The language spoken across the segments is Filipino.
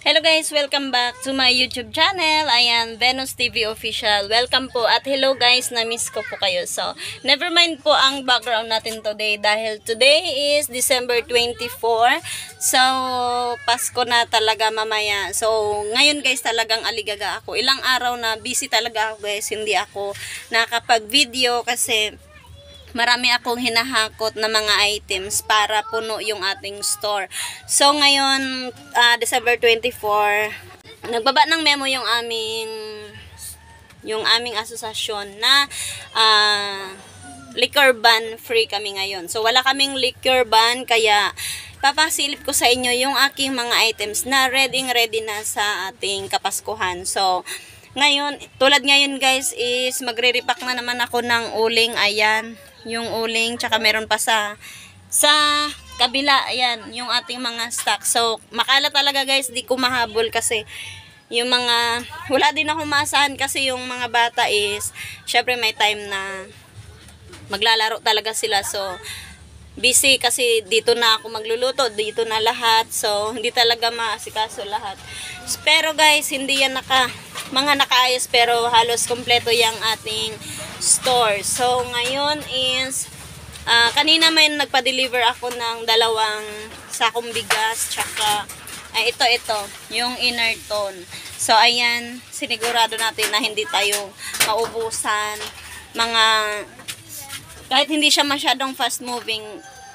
Hello guys, welcome back to my YouTube channel. Ayan, Venus TV Official. Welcome po at hello guys, na-miss ko po kayo. So, never mind po ang background natin today dahil today is December 24. So, Pasko na talaga mamaya. So, ngayon guys talagang aligaga ako. Ilang araw na busy talaga ako guys. Hindi ako nakapag-video kasi marami akong hinahakot na mga items para puno yung ating store. So, ngayon, December 24, nagbaba ng memo yung aming asosasyon na liquor ban free kami ngayon. So, wala kaming liquor ban, kaya papasilip ko sa inyo yung aking mga items na ready na sa ating kapaskuhan. So, ngayon, tulad ngayon guys is magre-repack na naman ako ng uling. Ayan, yung uling, tsaka meron pa sa kabila, ayan, yung ating mga stock. So, makala talaga guys, di ko mahabol kasi yung mga, wala din ako maasahan kasi yung mga bata is, syempre may time na maglalaro talaga sila. So, busy kasi dito na ako magluluto, dito na lahat. So, hindi talaga maasikaso lahat. Pero guys, hindi yan mga nakaayos pero halos kompleto yung ating store. So, ngayon is kanina may nagpa-deliver ako ng 2 sakong bigas tsaka ito yung inner tone. So, ayan, sinigurado natin na hindi tayo maubusan. Kahit hindi siya masyadong fast moving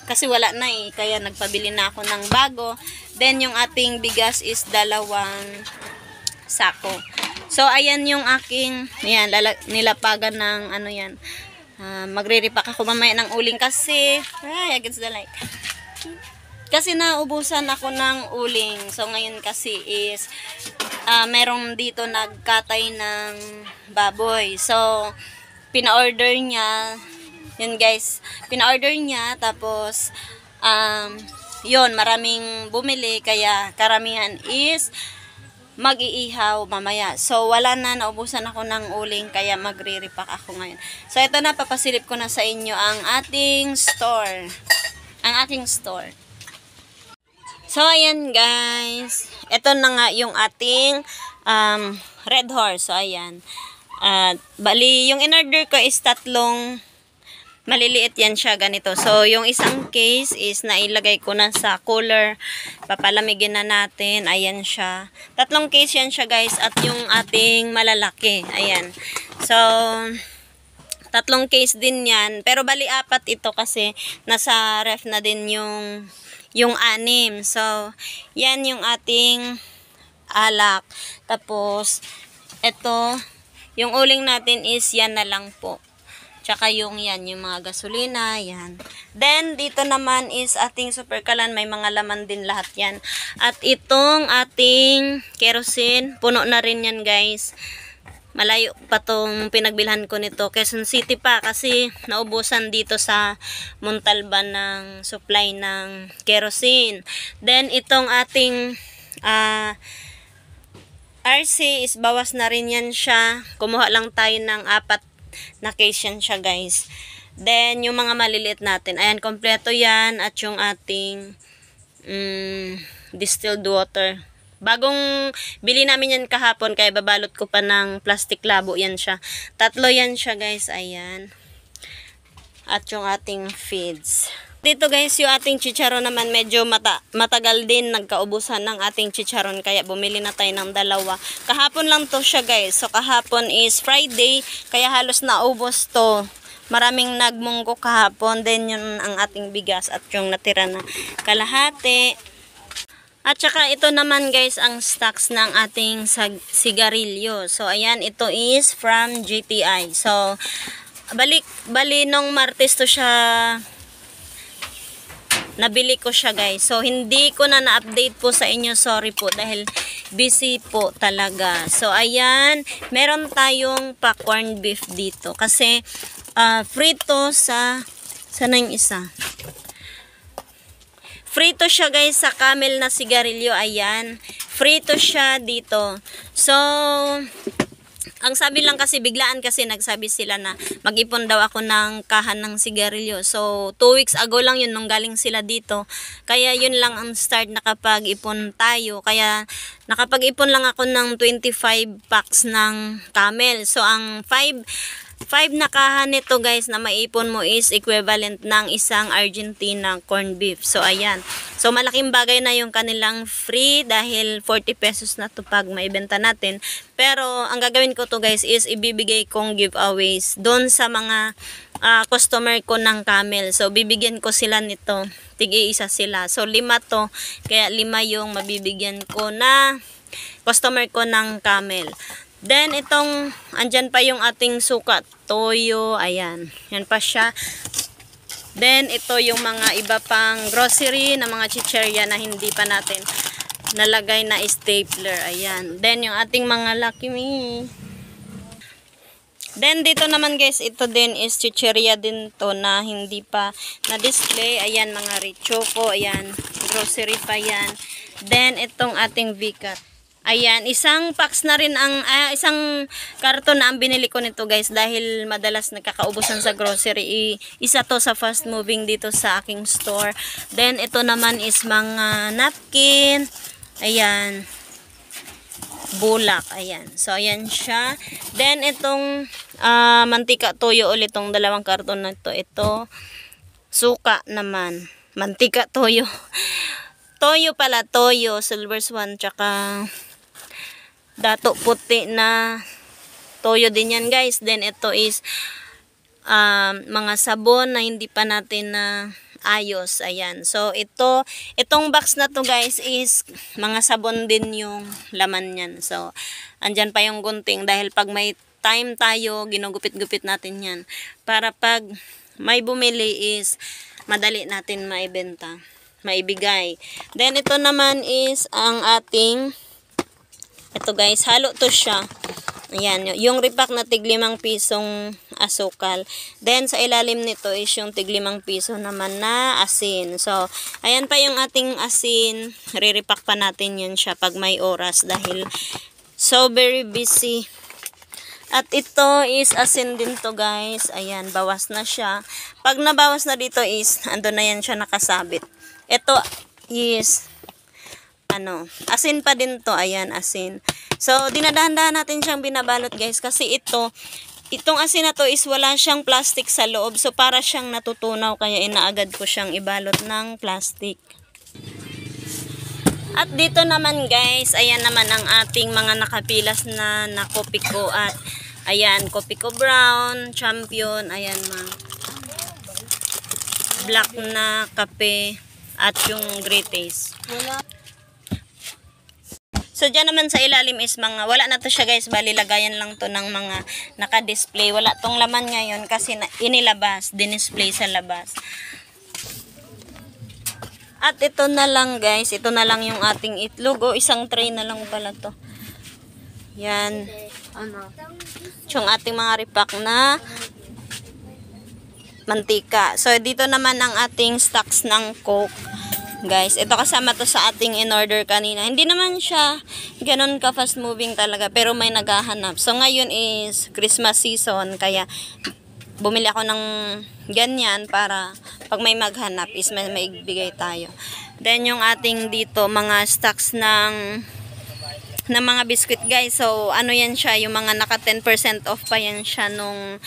kasi wala na kaya nagpabili na ako ng bago. Then, yung ating bigas is 2 sako. So, ayan yung aking, ayan, nilapagan ng ano yan. Magre-repack ako mamaya ng uling kasi, against the light. Kasi naubusan ako ng uling. So, ngayon kasi is, merong dito nagkatay ng baboy. So, pina-order niya, yun guys, pina-order niya, tapos, yun, maraming bumili, kaya karamihan is, mag-iihaw mamaya. So, wala na, naubusan ako ng uling, kaya magre-repack ako ngayon. So, ito na, papasilip ko na sa inyo ang ating store. Ang ating store. So, ayan guys. Ito na nga yung ating Red Horse. So, ayan. Bali, yung in-order ko is 3 maliliit yan siya, ganito. So, yung isang case is nailagay ko na sa cooler. Papalamigin na natin. Ayan siya. 3 case yan siya, guys. At yung ating malalaki. Ayan. So, 3 case din yan. Pero bali 4 ito kasi nasa ref na din yung 6. So, yan yung ating alak. Tapos, ito, yung uling natin is yan na lang po. Tsaka yung mga gasolina, yan. Then, dito naman is ating super kalan, may mga laman din lahat yan. At itong ating kerosene, puno na rin yan guys. Malayo pa tong pinagbilhan ko nito. Quezon City pa kasi naubusan dito sa Montalban ng supply ng kerosene. Then, itong ating RC is bawas na rin yan siya. Kumuha lang tayo ng 4 na case yan siya guys. Then yung mga maliliit natin, ayan, kompleto yan. At yung ating distilled water, bagong bili namin yan kahapon, kaya babalot ko pa ng plastic labo yan siya. 3 yan siya guys, ayan. At yung ating feeds dito guys, yung ating chicharon naman medyo matagal din nagkaubusan ng ating chicharon, kaya bumili na tayo ng 2. Kahapon lang to siya guys. So kahapon is Friday, kaya halos naubos to. Maraming nagmunggo kahapon. Then yun ang ating bigas at yung natira na kalahati. At saka ito naman guys ang stocks ng ating sigarilyo. So ayan, ito is from GTI. So bali nung Martes to siya nabili ko siya guys. So, hindi ko na-update po sa inyo. Sorry po dahil busy po talaga. So, ayan. Meron tayong pa-corned beef dito. Kasi, frito sana yung isa. Frito siya guys sa Camel na sigarilyo. Ayan. Frito siya dito. So, Ang sabi lang kasi, biglaan kasi nagsabi sila na mag-ipon daw ako ng kahan ng sigarilyo. So, 2 weeks ago lang yun nung galing sila dito. Kaya yun lang ang start nakapag-ipon tayo. Kaya nakapag-ipon lang ako ng 25 packs ng Camel. So, ang 5 na kahan nito guys na maipon mo is equivalent ng isang Argentina corned beef. So, ayan. So, malaking bagay na yung kanilang free dahil 40 pesos na to pag maibenta natin. Pero, ang gagawin ko to guys is ibibigay kong giveaways doon sa mga customer ko ng Camel. So, bibigyan ko sila nito. Tig-iisa sila. So, 5 to. Kaya 5 yung mabibigyan ko na customer ko ng Camel. Then, andyan pa yung ating suka, toyo, ayan. Yan pa siya. Then, ito yung mga iba pang grocery na mga chicherya na hindi pa natin nalagay na stapler, ayan. Then, yung ating mga Lucky Me. Then, dito naman guys, ito din is chicherya din to na hindi pa na-display. Ayan, mga Richoco, ayan. Grocery pa yan. Then, itong ating Vicat. Ayan, isang packs na rin isang karton na ang binili ko nito guys dahil madalas nagkakaubusan sa grocery. Isa to sa fast moving dito sa aking store. Then, ito naman is mga napkin. Ayan. Bulak. Ayan. So, ayan siya. Then, itong mantika toyo ulit. Itong 2 karton na ito. Ito, suka naman. Mantika toyo. Toyo pala. Toyo. Silver Swan. Tsaka dato puti na toyo din yan guys. Then ito is mga sabon na hindi pa natin na ayos. Ayan. So itong box na to guys is mga sabon din yung laman yan. So andyan pa yung gunting dahil pag may time tayo ginugupit-gupit natin yan para pag may bumili is madali natin maibenta, maibigay. Then ito naman is ang ating ito guys, halo to siya. Ayan, yung repack na tig 5 pisong asukal. Then, sa ilalim nito is yung tig 5 piso naman na asin. So, ayan pa yung ating asin. Re-repack pa natin yun siya pag may oras dahil so very busy. At ito is asin din to guys. Ayan, bawas na siya. Pag nabawas na dito is, ando na yan siya nakasabit. Ito is asin pa din to. Ayan, asin. So, dinadahan-dahan natin siyang binabalot guys. Kasi itong asin na to is wala siyang plastic sa loob. So, para siyang natutunaw. Kaya inaagad ko siyang ibalot ng plastic. At dito naman guys, ayan naman ang ating mga nakapilas na Kopiko. At ayan, Kopiko Brown, Champion. Ayan black na kape. At yung Great Taste. So, dyan naman sa ilalim is wala na to siya guys, bali lagayan lang to ng mga naka-display. Wala tong laman ngayon kasi inilabas, dinisplay sa labas. At ito na lang guys, ito na lang yung ating itlog. Isang tray na lang pala to. Yan. Yung ating mga repack na mantika. So, dito naman ang ating stocks ng Coke. Guys, ito kasama to sa ating in-order kanina. Hindi naman siya ganun ka fast moving talaga, pero may naghahanap. So, ngayon is Christmas season, kaya bumili ako ng ganyan para pag may maghanap is may maibigay tayo. Then, yung ating dito, mga stocks ng mga biscuit guys. So, ano yan siya, yung mga naka 10% off pa yan siya nung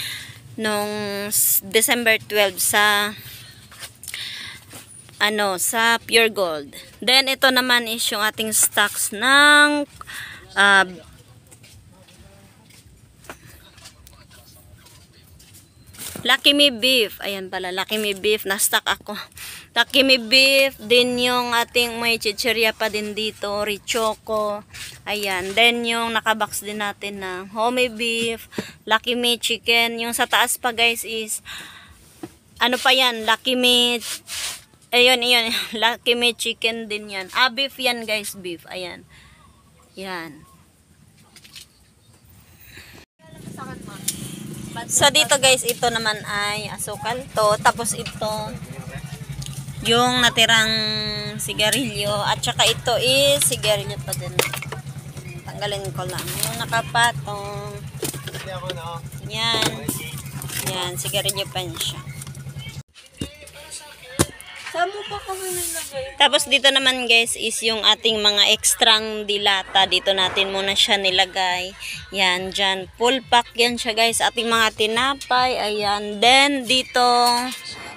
December 12 sa Pure Gold. Then, ito naman is yung ating stocks ng Lucky Me Beef. Ayan pala, Lucky Me Beef. Na-stock ako. Lucky Me Beef. Din yung ating may chicherya pa din dito. Richoco. Ayan. Then, yung nakabox din natin na Homey Beef. Lucky Me Chicken. Yung sa taas pa guys is pa yan? Lucky Me ayun, Lucky Me Chicken din yan. Beef yan guys, beef. Ayan. Yan. So, dito guys, ito naman ay asukal to. Tapos ito, yung natirang sigarilyo. At saka ito is sigarilyo pa din. Tanggalin ko lang. Yung nakapatong. Yan. Yan, sigarilyo pa siya. Tapos dito naman guys is yung ating mga extrang dilata. Dito natin muna siya nilagay. Yan, dyan. Full pack yan siya guys. Ating mga tinapay. Ayan. Then dito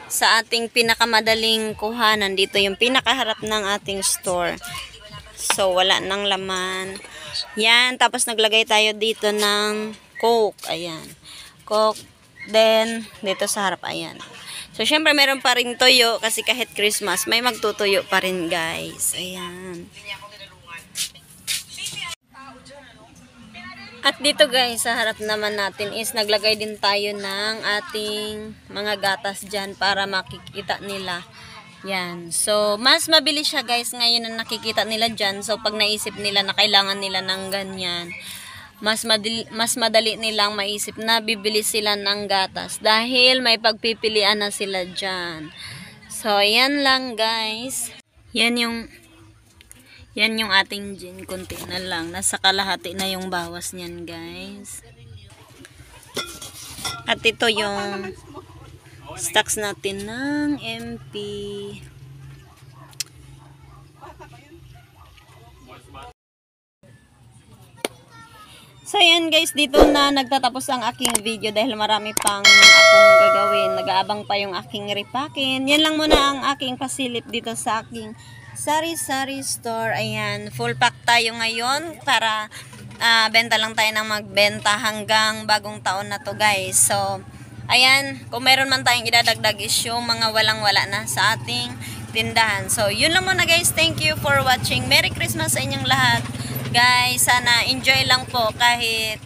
sa ating pinakamadaling kuhanan. Dito yung pinakaharap ng ating store. So wala nang laman. Yan. Tapos naglagay tayo dito ng Coke. Ayan. Coke. Then dito sa harap. Ayan. So, syempre, meron pa rin toyo kasi kahit Christmas, may magtutuyo pa rin, guys. Ayan. At dito, guys, sa harap naman natin is naglagay din tayo ng ating mga gatas dyan para makikita nila. Yan. So, mas mabilis siya, guys, ngayon na nakikita nila dyan. So, pag naisip nila na kailangan nila ng ganyan, mas madali nilang maisip na bibili sila ng gatas dahil may pagpipilian na sila dyan. So, yan lang guys. Yan yung ating gin. Kunti na lang. Nasa kalahati na yung bawas niyan guys. At ito yung stocks natin ng MP. So, yan guys, dito na nagtatapos ang aking video dahil marami pang akong gagawin. Nag-aabang pa yung aking repakin. Yan lang muna ang aking pasilip dito sa aking sari-sari store. Ayan, full pack tayo ngayon para benta lang tayo ng magbenta hanggang bagong taon na to guys. So, ayan, kung meron man tayong idadagdag is yung mga walang-wala na sa ating tindahan. So, yun lang muna guys. Thank you for watching. Merry Christmas sa inyong lahat. Guys, sana enjoy lang po kahit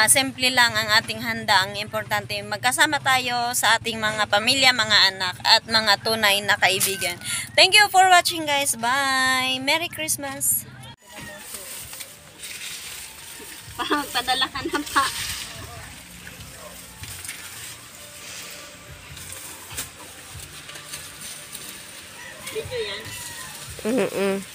simple lang ang ating handa. Ang importante, magkasama tayo sa ating mga pamilya, mga anak, at mga tunay na kaibigan. Thank you for watching guys. Bye! Merry Christmas! Padala ka na pa. Video yan?